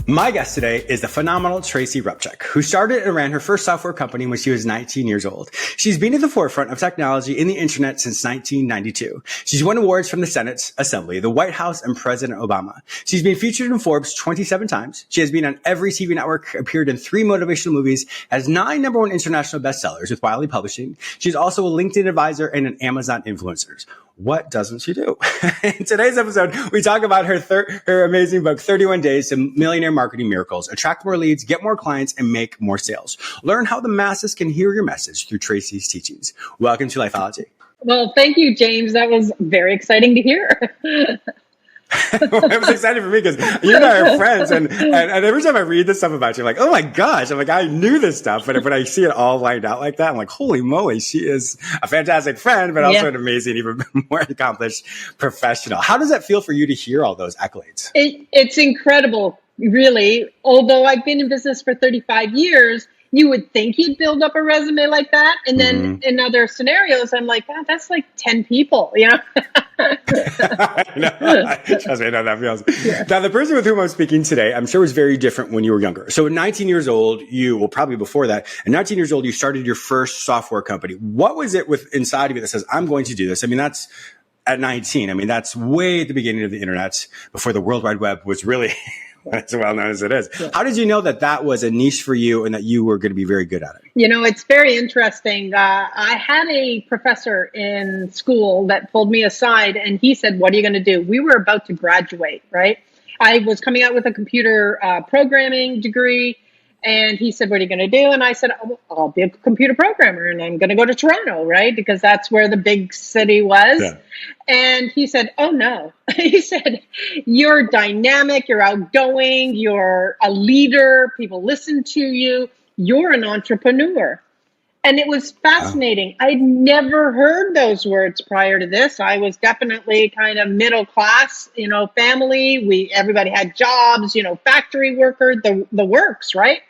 My guest today is the phenomenal Tracy Repchuk, who started and ran her first software company when she was 19 years old. She's been at the forefront of technology in the internet since 1992. She's won awards from the Senate Assembly, the White House, and President Obama. She's been featured in Forbes 27 times. She has been on every TV network, appeared in 3 motivational movies, has 9 #1 international bestsellers with Wiley Publishing. She's also a LinkedIn advisor and an Amazon influencer. What doesn't she do? In today's episode, we talk about her amazing book, 31 Days to Millionaire Marketing Miracles. Attract more leads, get more clients, and make more sales. Learn how the masses can hear your message through Tracy's teachings. Welcome to LIFEOLOGY. Well, thank you, James. That was very exciting to hear. Well, it was exciting for me because you and I are friends, and every time I read this stuff about you, I'm like, oh my gosh, I'm like, I knew this stuff, but when I see it all lined out like that, I'm like, holy moly, she is a fantastic friend, but also an amazing, even more accomplished professional. How does that feel for you to hear all those accolades? It's incredible, really. Although I've been in business for 35 years, you would think you'd build up a resume like that. And then in other scenarios, I'm like, wow, that's like 10 people, you know? I know. Trust me, I know that feels. Yeah. Now, the person with whom I'm speaking today, I'm sure was very different when you were younger. So at 19 years old, probably before that, at 19 years old, you started your first software company. What was it inside of you that says, I'm going to do this? I mean, that's at 19. I mean, that's way at the beginning of the internet, before the World Wide Web was really as well known as it is. Yeah. How did you know that that was a niche for you and that you were going to be very good at it? You know, it's very interesting. I had a professor in school that pulled me aside and he said, what are you going to do? We were about to graduate, right? I was coming out with a computer programming degree. And he said, what are you going to do? And I said, I'll be a computer programmer and I'm going to go to Toronto, right? Because that's where the big city was. Yeah. And he said, oh, no. He said, you're dynamic, you're outgoing, you're a leader, people listen to you, you're an entrepreneur. And it was fascinating. Wow. I'd never heard those words prior to this. I was definitely kind of middle class, family. Everybody had jobs, factory worker, the works, right?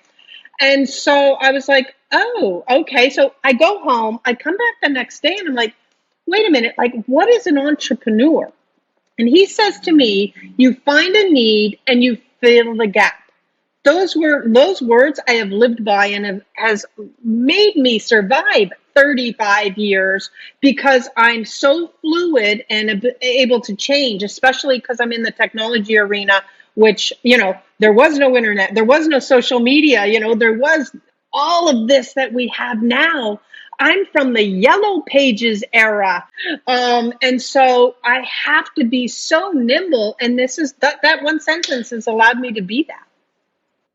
And so I was like, oh, okay. So I go home, I come back the next day and I'm like, wait a minute, like what is an entrepreneur? And he says to me, you find a need and you fill the gap. Those words I have lived by and has made me survive 35 years because I'm so fluid and able to change, especially because I'm in the technology arena, which, there was no internet, there was no social media, there was all of this that we have now. I'm from the Yellow Pages era. And so I have to be so nimble. And this is that one sentence has allowed me to be that.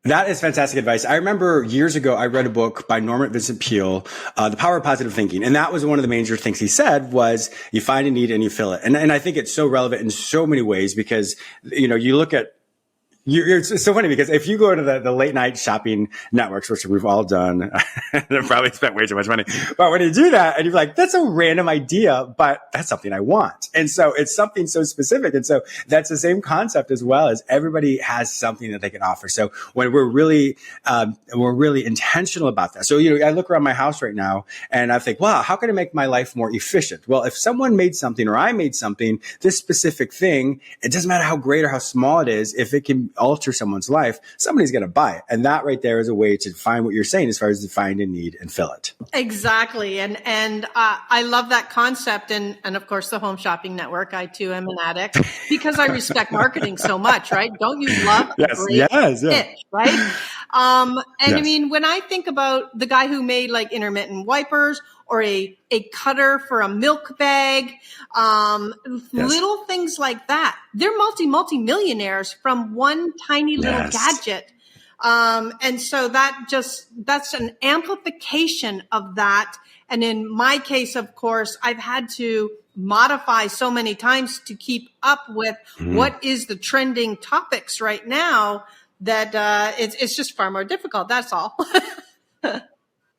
That is fantastic advice. I remember years ago, I read a book by Norman Vincent Peale, The Power of Positive Thinking. And that was one of the major things he said was you find a need and you fill it. And I think it's so relevant in so many ways because, you look at, it's so funny because if you go to the late night shopping networks, which we've all done, and probably spent way too much money. But when you do that and you're like, that's a random idea, but that's something I want. And so it's something so specific. And so that's the same concept as well as everybody has something that they can offer. So when we're really intentional about that. So, I look around my house right now and I think, wow, how can I make my life more efficient? Well, if someone made something or I made something, this specific thing, it doesn't matter how great or how small it is. If it can alter someone's life, somebody's going to buy it. And that right there is a way to find what you're saying as far as to find a need and fill it. Exactly. And I love that concept. And of course, the Home Shopping Network, I too am an addict because I respect marketing so much, right? Don't you love pitch, right? I mean, when I think about the guy who made like intermittent wipers or a cutter for a milk bag, little things like that, they're multi-millionaires from one tiny little gadget. And so that's an amplification of that. And in my case, of course, I've had to modify so many times to keep up with what is the trending topics right now that it's just far more difficult. That's all.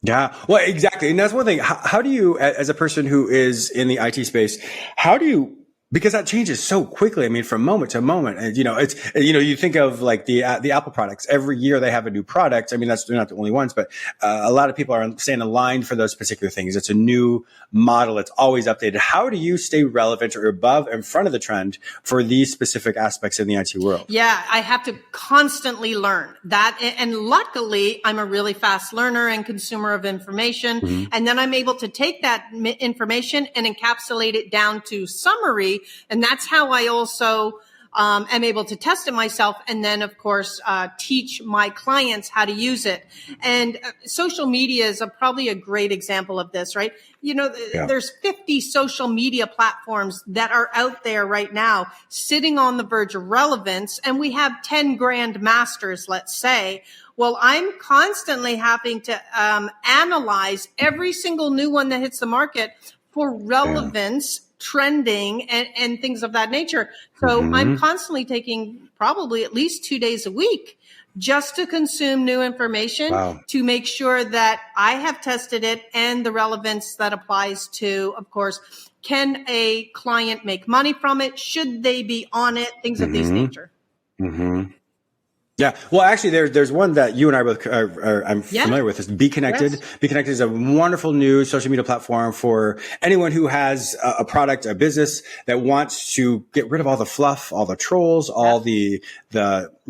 Yeah, well, exactly. And that's one thing. How do you, as a person who is in the IT space, how do you Because that changes so quickly. I mean, from moment to moment, and you think of like the Apple products. Every year they have a new product. I mean, they're not the only ones, but a lot of people are staying aligned for those particular things. It's a new model. It's always updated. How do you stay relevant or above in front of the trend for these specific aspects in the IT world? Yeah, I have to constantly learn that. And luckily, I'm a really fast learner and consumer of information. Mm-hmm. And then I'm able to take that information and encapsulate it down to summary. And that's how I also am able to test it myself. And then, of course, teach my clients how to use it. And social media is probably a great example of this, right? There's 50 social media platforms that are out there right now sitting on the verge of relevance. And we have 10 grand masters, let's say. Well, I'm constantly having to analyze every single new one that hits the market for relevance, trending, and things of that nature. So I'm constantly taking probably at least 2 days a week just to consume new information to make sure that I have tested it and the relevance that applies to, of course, can a client make money from it? Should they be on it? Things of this nature. Mm-hmm. Yeah. Well, actually, there's one that you and I both I'm familiar with. Is Be Connected. Yes. Be Connected is a wonderful new social media platform for anyone who has a product, a business that wants to get rid of all the fluff, all the trolls, all the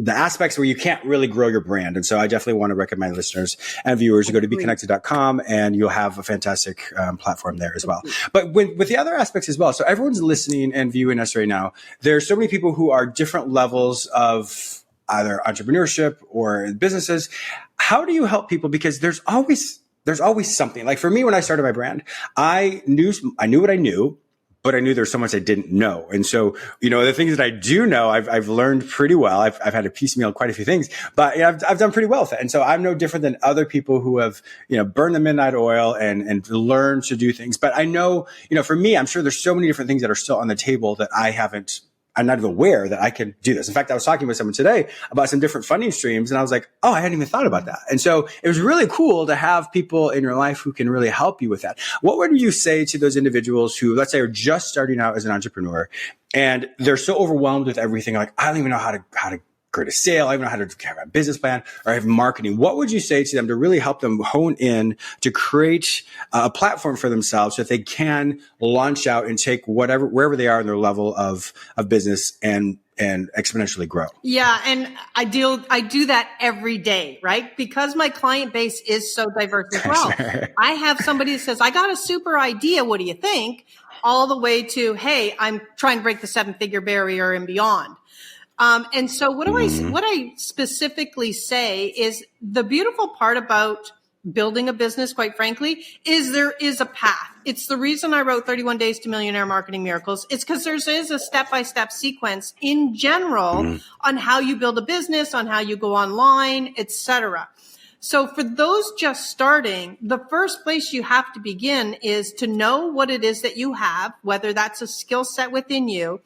aspects where you can't really grow your brand. And so I definitely want to recommend listeners and viewers to go to BeConnected.com, and you'll have a fantastic platform there as well. But with the other aspects as well. So everyone's listening and viewing us right now. There's so many people who are different levels of either entrepreneurship or businesses. How do you help people? Because there's always something. Like for me, when I started my brand, I knew what I knew, but I knew there was so much I didn't know. And so, the things that I do know, I've learned pretty well. I've had to piecemeal quite a few things, but I've done pretty well with it. And so I'm no different than other people who have, burned the midnight oil and learned to do things. But I know, for me, I'm sure there's so many different things that are still on the table that I'm not even aware that I can do this. In fact, I was talking with someone today about some different funding streams, and I was like, oh, I hadn't even thought about that. And so it was really cool to have people in your life who can really help you with that. What would you say to those individuals who, let's say, are just starting out as an entrepreneur and they're so overwhelmed with everything? Like, I don't even know how to create a sale. I don't even know how to have a business plan or have marketing. What would you say to them to really help them hone in to create a platform for themselves so that they can launch out and take wherever they are in their level of business and exponentially grow? Yeah. And I do that every day, right? Because my client base is so diverse as well. Sure. I have somebody that says, I got a super idea. What do you think? All the way to, hey, I'm trying to break the 7-figure barrier and beyond. And so what I specifically say is the beautiful part about building a business, quite frankly, is there is a path. It's the reason I wrote 31 Days to Millionaire Marketing Miracles. It's because there is a step-by-step sequence in general on how you build a business, on how you go online, etc. So for those just starting, the first place you have to begin is to know what it is that you have, whether that's a skill set within you.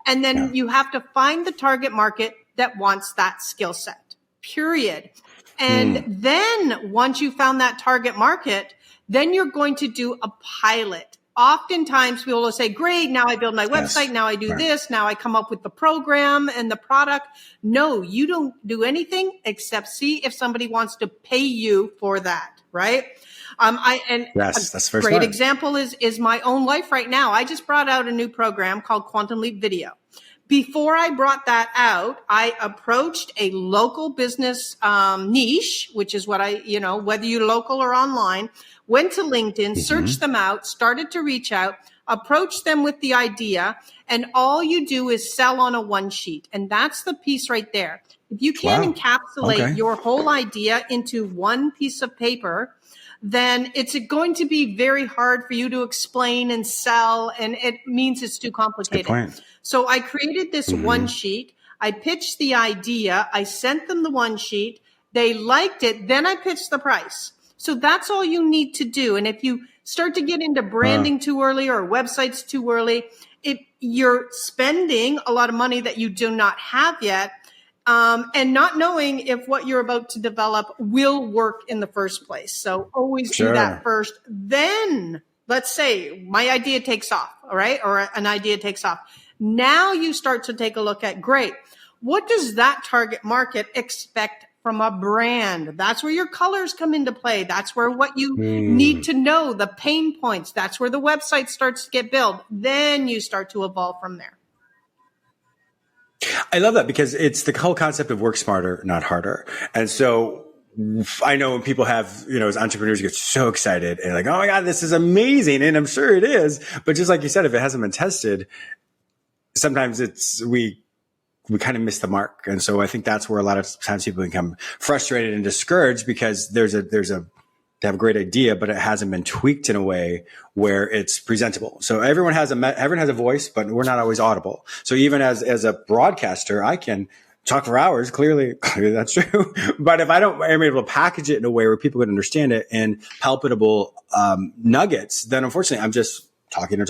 And then you have to find the target market that wants that skill set, period. And then once you found that target market, then you're going to do a pilot. Oftentimes people will say, great, now I build my website, now I do this, now I come up with the program and the product. No, you don't do anything except see if somebody wants to pay you for that, right? That's a great example is my own life right now. I just brought out a new program called Quantum Leap Video. Before I brought that out, I approached a local business niche, which is what whether you're local or online, went to LinkedIn, searched them out, started to reach out, approached them with the idea, and all you do is sell on a one sheet. And that's the piece right there. If you can't encapsulate your whole idea into one piece of paper, then it's going to be very hard for you to explain and sell, and it means it's too complicated. So I created this one sheet. I pitched the idea. I sent them the one sheet. They liked it. Then I pitched the price. So that's all you need to do. And if you start to get into branding too early or websites too early, you're spending a lot of money that you do not have yet. And not knowing if what you're about to develop will work in the first place. So always do that first. Then let's say my idea takes off, all right? Or an idea takes off. Now you start to take a look at, great, what does that target market expect from a brand? That's where your colors come into play. That's where what you need to know, the pain points. That's where the website starts to get built. Then you start to evolve from there. I love that because it's the whole concept of work smarter, not harder. And so I know when people have, as entrepreneurs, you get so excited and like, oh my God, this is amazing. And I'm sure it is. But just like you said, if it hasn't been tested, sometimes we kind of miss the mark. And so I think that's where a lot of times people become frustrated and discouraged because they have a great idea, but it hasn't been tweaked in a way where it's presentable. So everyone has a voice, but we're not always audible. So even as a broadcaster, I can talk for hours. Clearly that's true. But if I'm able to package it in a way where people can understand it in palpable nuggets, then unfortunately I'm just talking. And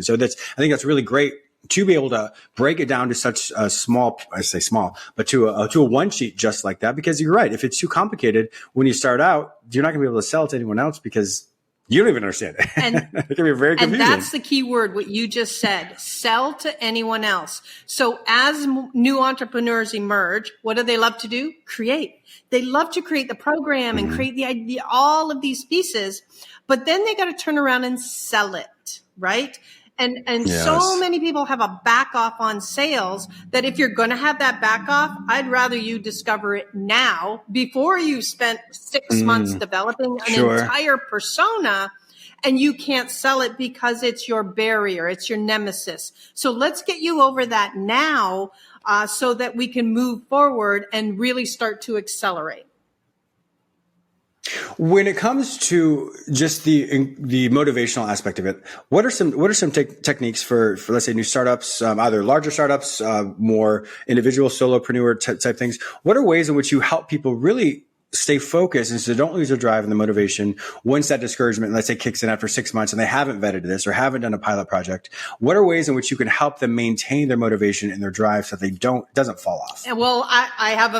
so I think that's really great to be able to break it down to such a small, I say small, but to a one sheet just like that, because you're right. If it's too complicated when you start out, you're not going to be able to sell it to anyone else because you don't even understand it. And it can be very confusing. And that's the key word, what you just said, sell to anyone else. So as new entrepreneurs emerge, what do they love to do? Create. They love to create the program and create the idea, all of these pieces, but then they got to turn around and sell it, right? And yes. So many people have a back off on sales that if you're going to have that back off, I'd rather you discover it now before you spent 6 months developing an entire persona and you can't sell it because it's your barrier. It's your nemesis. So let's get you over that now so that we can move forward and really start to accelerate. When it comes to just the motivational aspect of it, what are some techniques for let's say new startups, either larger startups, more individual solopreneur type things? What are ways in which you help people really stay focused and so don't lose their drive and the motivation once that discouragement, let's say, kicks in after 6 months and they haven't vetted this or haven't done a pilot project? What are ways in which you can help them maintain their motivation and their drive so they doesn't fall off? Well, I have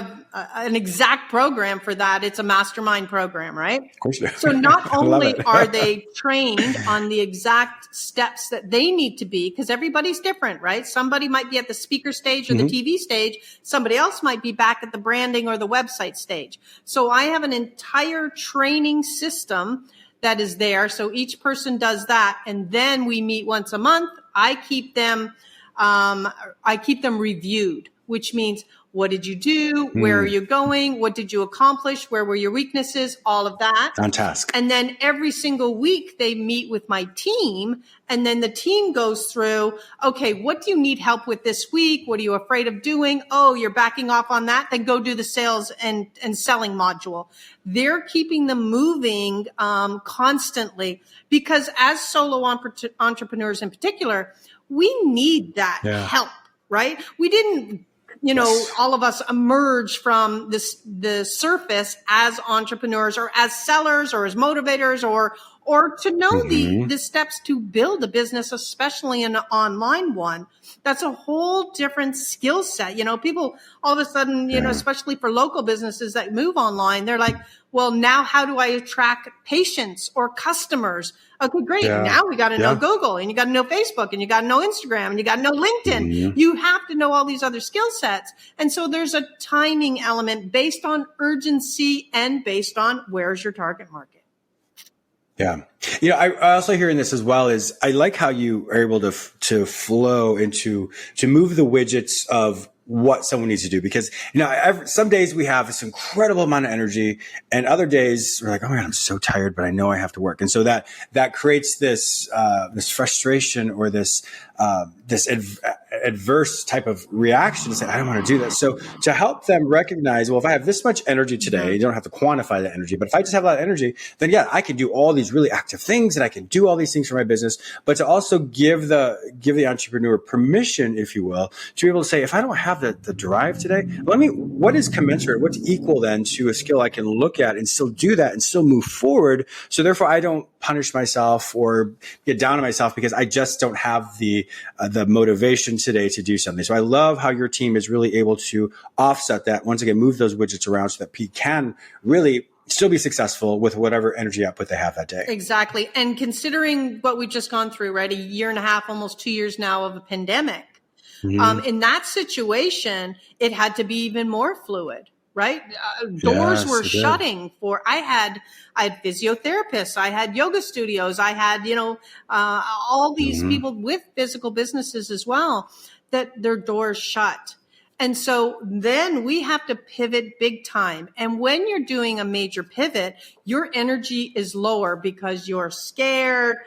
an exact program for that. It's a mastermind program, right? Of course you do. So not only are they trained on the exact steps that they need to be, because everybody's different, right? Somebody might be at the speaker stage or the TV stage. Somebody else might be back at the branding or the website stage. So I have an entire training system that is there. So each person does that. And then we meet once a month. I keep them reviewed, which means what did you do? Where are you going? What did you accomplish? Where were your weaknesses? All of that. On task. And then every single week they meet with my team. And then the team goes through, okay, what do you need help with this week? What are you afraid of doing? Oh, you're backing off on that? Then go do the sales and selling module. They're keeping them moving constantly because as solo entrepreneurs in particular, we need that help, right? We didn't all of us emerge from the surface as entrepreneurs or as sellers or as motivators or to know the steps to build a business, especially an online one. That's a whole different skill set. People all of a sudden, especially for local businesses that move online, they're like, well, now how do I attract patients or customers? Okay, great. Yeah. Now we got to know Google and you got to know Facebook and you got to know Instagram and you got to know LinkedIn. You have to know all these other skill sets. And so there's a timing element based on urgency and based on where's your target market. Yeah. I also hear in this as well is I like how you are able to flow to move the widgets of what someone needs to do because, some days we have this incredible amount of energy and other days we're like, oh my God, I'm so tired, but I know I have to work. And so that creates this frustration or this adverse type of reaction to say, I don't want to do this. So to help them recognize, well, if I have this much energy today, you don't have to quantify that energy, but if I just have a lot of energy, then I can do all these really active things and I can do all these things for my business, but to also give the entrepreneur permission, if you will, to be able to say, if I don't have the drive today, what is commensurate? What's equal then to a skill I can look at and still do that and still move forward. So therefore I don't punish myself or get down on myself because I just don't have the motivation today to do something. So I love how your team is really able to offset that. Once again, move those widgets around so that Pete can really still be successful with whatever energy output they have that day. Exactly. And considering what we've just gone through, right? 1.5 years, almost 2 years now of a pandemic. In that situation, it had to be even more fluid, right? Doors were shutting I had physiotherapists, I had yoga studios, I had, all these people with physical businesses as well, that their doors shut. And so then we have to pivot big time. And when you're doing a major pivot, your energy is lower because you're scared.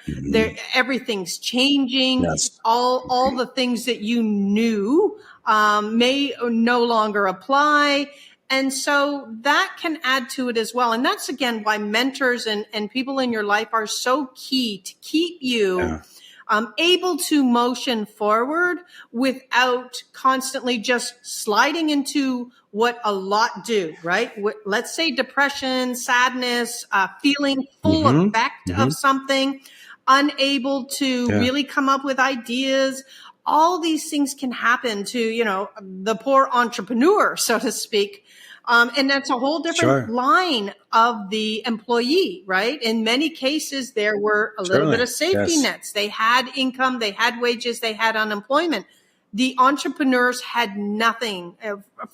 Everything's changing. Yes. All the things that you knew may no longer apply. And so that can add to it as well. And that's, again, why mentors and people in your life are so key to keep you able to motion forward without constantly just sliding into what a lot do, right? Let's say depression, sadness, feeling full effect of something, unable to really come up with ideas. All these things can happen to, the poor entrepreneur, so to speak. And that's a whole different line of the employee, right? In many cases, there were a little bit of safety nets. They had income, they had wages, they had unemployment. The entrepreneurs had nothing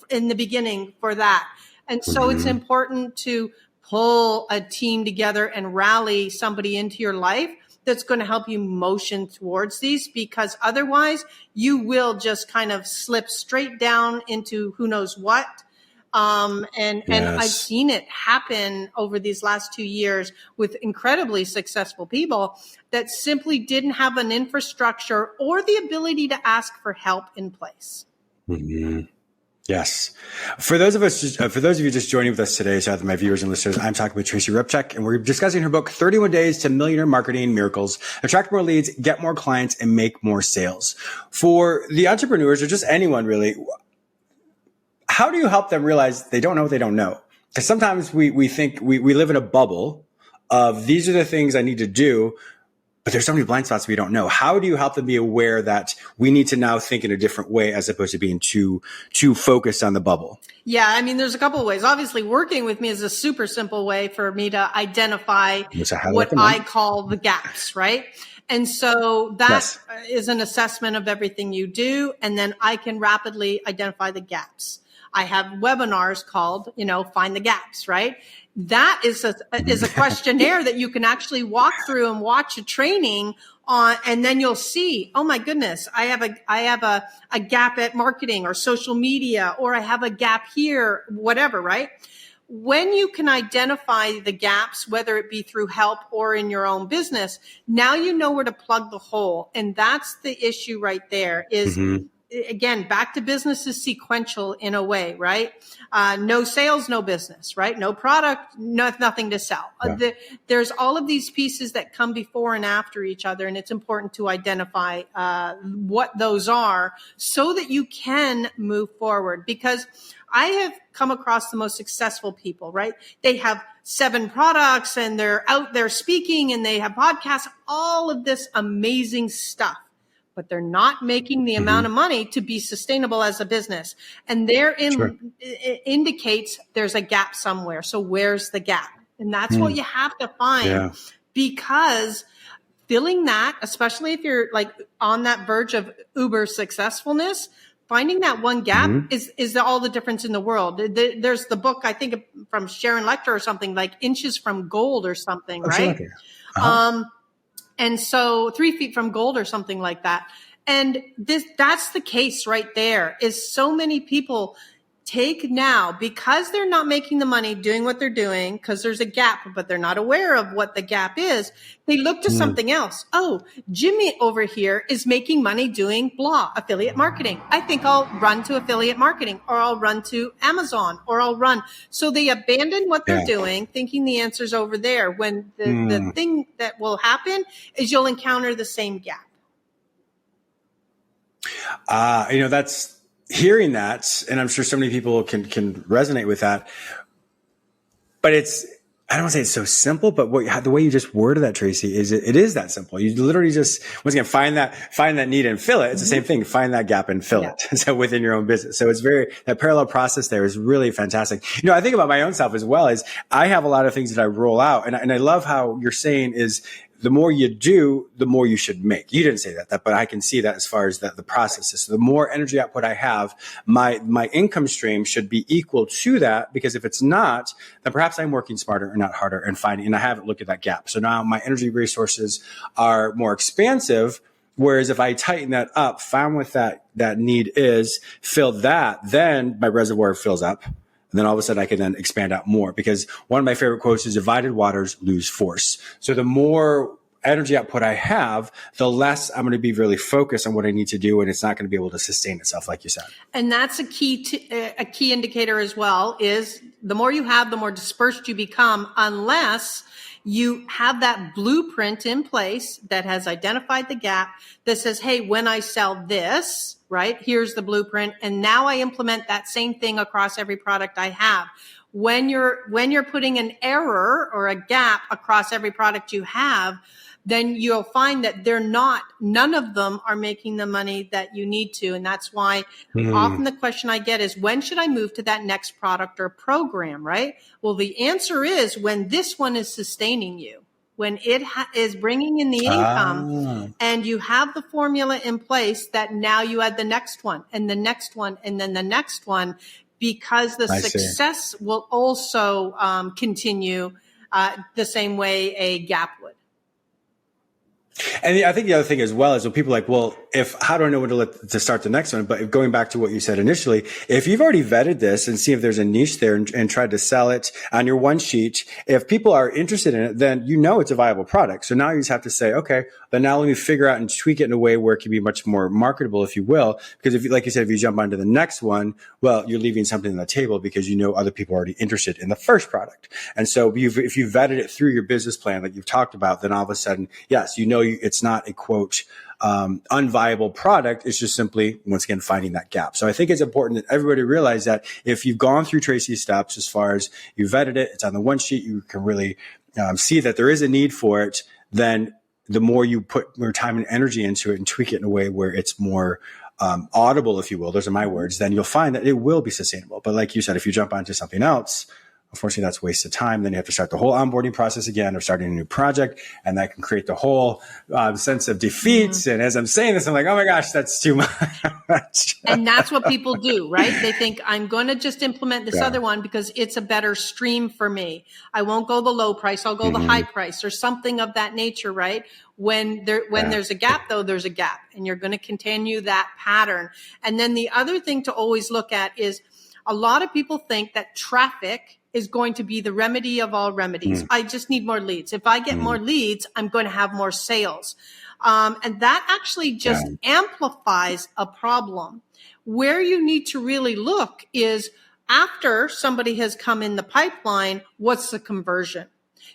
in the beginning for that. And so it's important to pull a team together and rally somebody into your life that's going to help you motion towards these, because otherwise you will just kind of slip straight down into who knows what. And I've seen it happen over these last 2 years with incredibly successful people that simply didn't have an infrastructure or the ability to ask for help in place. Yes. For those of you just joining with us today, so my viewers and listeners, I'm talking with Tracy Repchuk, and we're discussing her book, 31 Days to Millionaire Marketing Miracles: Attract More Leads, Get More Clients, and Make More Sales. For the entrepreneurs, or just anyone really, how do you help them realize they don't know what they don't know? Because sometimes we think we live in a bubble of these are the things I need to do, but there's so many blind spots we don't know. How do you help them be aware that we need to now think in a different way as opposed to being too focused on the bubble? Yeah, I mean, there's a couple of ways. Obviously, working with me is a super simple way for me to identify what I call the gaps, right? And so that is an assessment of everything you do, and then I can rapidly identify the gaps. I have webinars called, Find the Gaps, right? That is a questionnaire that you can actually walk through and watch a training on, and then you'll see, oh my goodness, I have a gap at marketing or social media, or I have a gap here, whatever, right? When you can identify the gaps, whether it be through help or in your own business, now you know where to plug the hole. And that's the issue right there is, again, back to business is sequential in a way, right? No sales, no business, right? No product, nothing to sell. There's all of these pieces that come before and after each other, and it's important to identify what those are so that you can move forward. Because I have come across the most successful people, right? They have 7 products and they're out there speaking and they have podcasts, all of this amazing stuff, but they're not making the amount of money to be sustainable as a business. And therein it indicates there's a gap somewhere. So where's the gap? And that's what you have to find, because filling that, especially if you're like on that verge of uber successfulness, finding that one gap is all the difference in the world. There's the book, I think from Sharon Lecter or something, like Inches from Gold or something, right? And so 3 feet from gold or something like that. And that's the case right there, is so many people take now, because they're not making the money doing what they're doing, because there's a gap, but they're not aware of what the gap is. They look to something else. Oh, Jimmy over here is making money doing blah, affiliate marketing. I think I'll run to affiliate marketing, or I'll run to Amazon, or I'll run. So they abandon what they're doing, thinking the answer's over there, when the thing that will happen is you'll encounter the same gap. That's hearing that, and I'm sure so many people can resonate with that. But I don't want to say it's so simple, but the way you just worded that, Tracy, is it is that simple. You literally just, once again, find that need and fill it. It's the same thing. Find that gap and fill it. So within your own business. So it's that parallel process there is really fantastic. I think about my own self as well as I have a lot of things that I roll out, and I love how you're saying is, the more you do, the more you should make. You didn't say that, but I can see that as far as the process is. So the more energy output I have, my income stream should be equal to that, because if it's not, then perhaps I'm working smarter and not harder and I haven't looked at that gap. So now my energy resources are more expansive. Whereas if I tighten that up, found what that need is, fill that, then my reservoir fills up. And then all of a sudden I can then expand out more, because one of my favorite quotes is divided waters lose force. So the more energy output I have, the less I'm going to be really focused on what I need to do. And it's not going to be able to sustain itself, like you said. And that's a key indicator as well, is the more you have, the more dispersed you become, unless you have that blueprint in place that has identified the gap, that says, hey, when I sell this, right, here's the blueprint. And now I implement that same thing across every product I have. When you're putting an error or a gap across every product you have, then you'll find that none of them are making the money that you need to. And that's why often the question I get is, when should I move to that next product or program, right? Well, the answer is when this one is sustaining you, when it is bringing in the income, and you have the formula in place, that now you add the next one and the next one and then the next one, because the success will also continue the same way a gap would. And I think the other thing as well is when people are like, well, how do I know when to start the next one? But going back to what you said initially, if you've already vetted this and see if there's a niche there and tried to sell it on your one sheet, if people are interested in it, then it's a viable product. So now you just have to say, okay, then now let me figure out and tweak it in a way where it can be much more marketable, if you will. Because if you, like you said, if you jump onto the next one, well, you're leaving something on the table because other people are already interested in the first product. And so if you vetted it through your business plan, like you've talked about, then all of a sudden, yes, it's not a quote, unviable product. It's just simply, once again, finding that gap. So I think it's important that everybody realize that if you've gone through Tracy's steps, as far as you vetted it, it's on the one sheet, you can really see that there is a need for it. Then the more you put more time and energy into it and tweak it in a way where it's more audible, if you will, those are my words, then you'll find that it will be sustainable. But like you said, if you jump onto something else, unfortunately, that's a waste of time. Then you have to start the whole onboarding process again, or starting a new project, and that can create the whole sense of defeat. And as I'm saying this, I'm like, oh my gosh, that's too much. And that's what people do, right? They think, I'm going to just implement this other one because it's a better stream for me. I won't go the low price. I'll go the high price, or something of that nature, right? When there's a gap, though, there's a gap, and you're going to continue that pattern. And then the other thing to always look at is, a lot of people think that traffic is going to be the remedy of all remedies. I just need more leads. If I get more leads, I'm going to have more sales. And that actually just amplifies a problem. Where you need to really look is, after somebody has come in the pipeline, what's the conversion?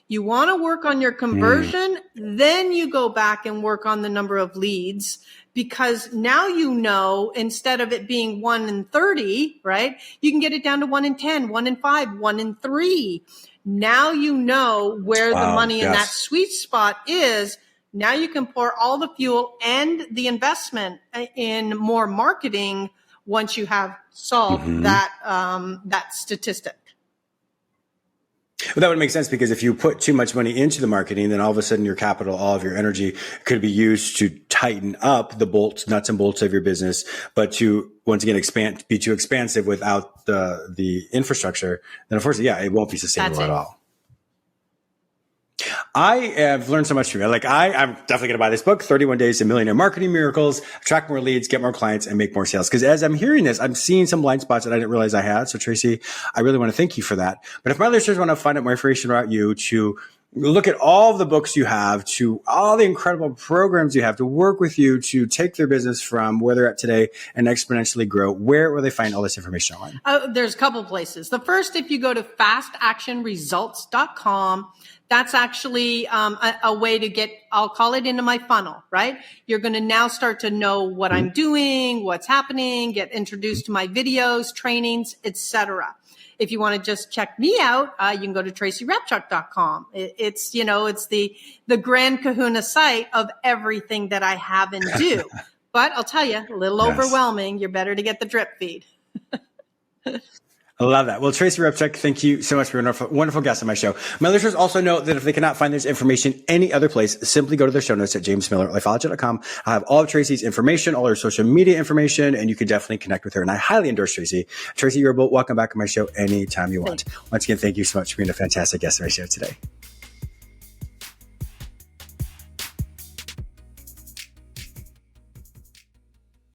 You want to work on your conversion, then you go back and work on the number of leads, because now instead of it being 1 in 30, right, you can get it down to 1 in 10, 1 in 5, 1 in 3. Now you know where the money in that sweet spot is. Now you can pour all the fuel and the investment in more marketing once you have solved that statistic. Well, that would make sense, because if you put too much money into the marketing, then all of a sudden your capital, all of your energy could be used to tighten up the nuts and bolts of your business, but to, once again, be too expansive without the infrastructure, then unfortunately, it won't be sustainable at all. I have learned so much from you. I'm definitely going to buy this book, 31 Days to Millionaire Marketing Miracles, attract more leads, get more clients, and make more sales. Because as I'm hearing this, I'm seeing some blind spots that I didn't realize I had. So Tracy, I really want to thank you for that. But if my listeners want to find out more information about you, to look at all of the books you have, to all the incredible programs you have, to work with you, to take their business from where they're at today and exponentially grow, where will they find all this information online? There's a couple places. The first, if you go to fastactionresults.com, That's actually a way to get, I'll call it, into my funnel, right? You're going to now start to know what I'm doing, what's happening, get introduced to my videos, trainings, etc. If you want to just check me out, you can go to tracyrepchuk.com. It's the grand kahuna site of everything that I have and do. But I'll tell you, a little overwhelming. You're better to get the drip feed. I love that. Well, Tracy Repchuk, thank you so much for a wonderful guest on my show. My listeners also know that if they cannot find this information any other place, simply go to their show notes at jamesmiller@lifeology.com. I have all of Tracy's information, all her social media information, and you can definitely connect with her. And I highly endorse Tracy. Tracy, you're welcome back on my show anytime you want. Once again, thank you so much for being a fantastic guest on my show today.